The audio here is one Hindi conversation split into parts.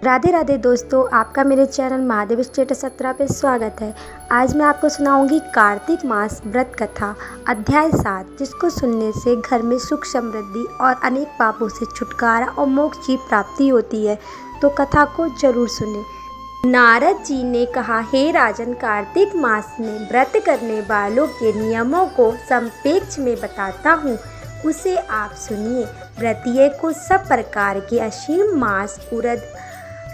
राधे राधे दोस्तों, आपका मेरे चैनल महादेव स्टेटस 17 पे स्वागत है। आज मैं आपको सुनाऊंगी कार्तिक मास व्रत कथा अध्याय 7, जिसको सुनने से घर में सुख समृद्धि और अनेक पापों से छुटकारा और मोक्ष की प्राप्ति होती है। तो कथा को जरूर सुने। नारद जी ने कहा, हे राजन, कार्तिक मास में व्रत करने वालों के नियमों को संक्षेप में बताता हूँ, उसे आप सुनिए। व्रतिये को सब प्रकार के असीम मांस, उड़द,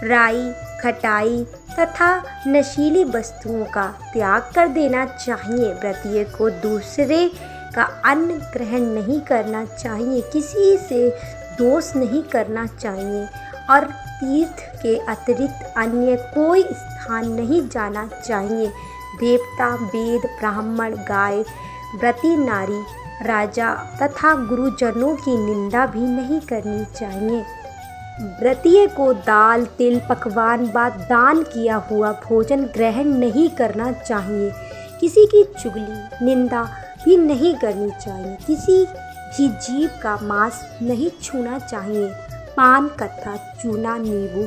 राई, खटाई तथा नशीली वस्तुओं का त्याग कर देना चाहिए। व्रतिये को दूसरे का अन्न ग्रहण नहीं करना चाहिए, किसी से दोष नहीं करना चाहिए और तीर्थ के अतिरिक्त अन्य कोई स्थान नहीं जाना चाहिए। देवता, वेद, ब्राह्मण, गाय, व्रती नारी, राजा तथा गुरुजनों की निंदा भी नहीं करनी चाहिए। व्रतिये को दाल, तिल, पकवान व दान किया हुआ भोजन ग्रहण नहीं करना चाहिए। किसी की चुगली, निंदा भी नहीं करनी चाहिए। किसी भी जीव का मांस नहीं छूना चाहिए। पान, कत्था, चूना, नींबू,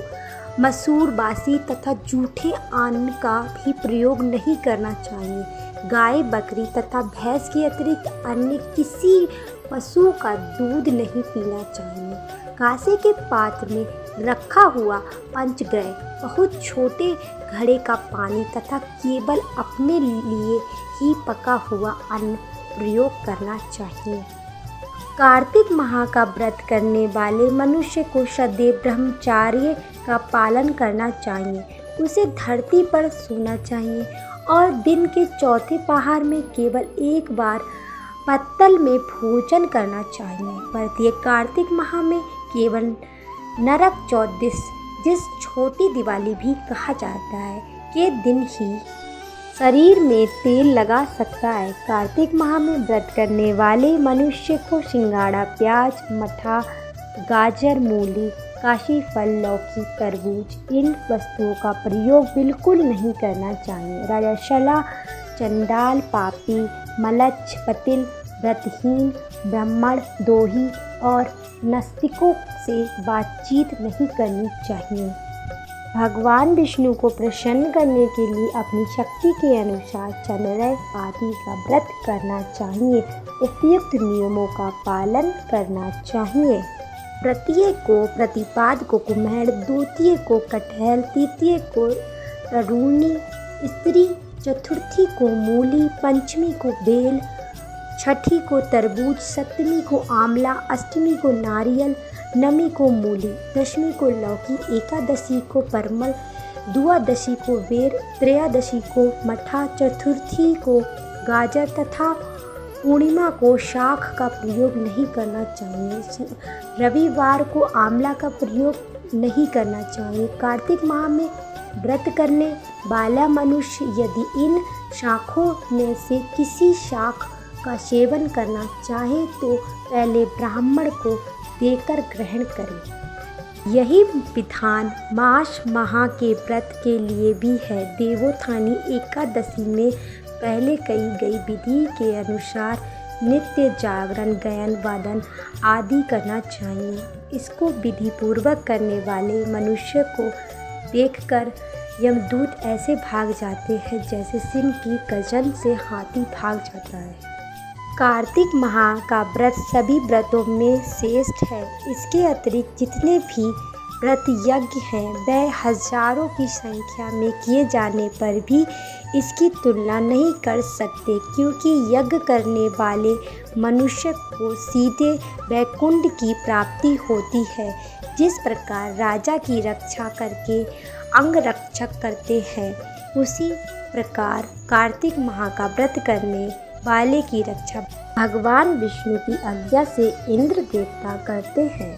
मसूर, बासी तथा जूठे अन्न का भी प्रयोग नहीं करना चाहिए। गाय, बकरी तथा भैंस के अतिरिक्त अन्य किसी पशु का दूध नहीं पीना चाहिए। कांसे के पात्र में रखा हुआ पंचग्रह, बहुत छोटे घड़े का पानी तथा केवल अपने लिए ही पका हुआ अन्न प्रयोग करना चाहिए। कार्तिक माह का व्रत करने वाले मनुष्य को सदैव ब्रह्मचर्य का पालन करना चाहिए। उसे धरती पर सोना चाहिए और दिन के चौथे पहर में केवल एक बार पत्तल में भोजन करना चाहिए। प्रत्येक कार्तिक माह में केवल नरक चौदस, जिस छोटी दिवाली भी कहा जाता है, के दिन ही शरीर में तेल लगा सकता है। कार्तिक माह में व्रत करने वाले मनुष्य को सिंघाड़ा, प्याज, मठा, गाजर, मूली, काशी फल, लौकी, तरबूज, इन वस्तुओं का प्रयोग बिल्कुल नहीं करना चाहिए। राजशला, चंडाल, पापी, मलच्छ, पतिल, व्रतहीन, ब्राह्मण, दोही और नास्तिकों से बातचीत नहीं करनी चाहिए। भगवान विष्णु को प्रसन्न करने के लिए अपनी शक्ति के अनुसार चंद्रोदय आदि का व्रत करना चाहिए। उपयुक्त नियमों का पालन करना चाहिए। व्रतिये को प्रतिपाद को कुम्हेड़, द्वितीय को कटहल, तृतीय को तरूणी, स्त्री, चतुर्थी को मूली, पंचमी को बेल, छठी को तरबूज, सप्तमी को आंवला, अष्टमी को नारियल, नवमी को मूली, दशमी को लौकी, एकादशी को परमल, द्वादशी को बेर, त्रयोदशी को मठा, चतुर्थी को गाजर तथा पूर्णिमा को शाख का प्रयोग नहीं करना चाहिए। रविवार को आंवला का प्रयोग नहीं करना चाहिए। कार्तिक माह में व्रत करने वाला मनुष्य यदि इन शाखों में से किसी शाख का सेवन करना चाहे तो पहले ब्राह्मण को देकर ग्रहण करें। यही विधान मास माह के व्रत के लिए भी है। देवोत्थानी एकादशी में पहले कही गई विधि के अनुसार नित्य जागरण, गायन, वादन आदि करना चाहिए। इसको विधि पूर्वक करने वाले मनुष्य को देखकर यमदूत ऐसे भाग जाते हैं जैसे सिंह की गर्जन से हाथी भाग जाता है। कार्तिक माह का व्रत सभी व्रतों में श्रेष्ठ है। इसके अतिरिक्त जितने भी व्रत यज्ञ हैं वह हजारों की संख्या में किए जाने पर भी इसकी तुलना नहीं कर सकते, क्योंकि यज्ञ करने वाले मनुष्य को सीधे वैकुंठ की प्राप्ति होती है। जिस प्रकार राजा की रक्षा करके अंगरक्षक करते हैं, उसी प्रकार कार्तिक माह का व्रत करने वाले की रक्षा भगवान विष्णु की आज्ञा से इंद्र देवता करते हैं।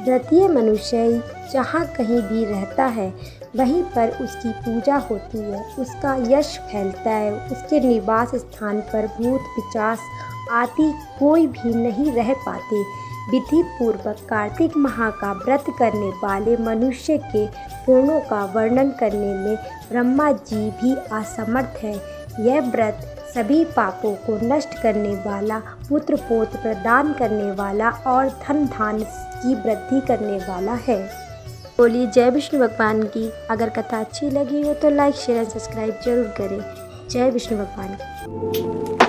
व्रतीय मनुष्य जहाँ कहीं भी रहता है वहीं पर उसकी पूजा होती है, उसका यश फैलता है। उसके निवास स्थान पर भूत, पिशाच आदि कोई भी नहीं रह पाते। विधि पूर्वक कार्तिक माह का व्रत करने वाले मनुष्य के गुणों का वर्णन करने में ब्रह्मा जी भी असमर्थ है। यह व्रत सभी पापों को नष्ट करने वाला, पुत्र पौत्र प्रदान करने वाला और धन धान्य की वृद्धि करने वाला है। बोलिए जय विष्णु भगवान की। अगर कथा अच्छी लगी हो तो लाइक शेयर एंड सब्सक्राइब जरूर करें। जय विष्णु भगवान की।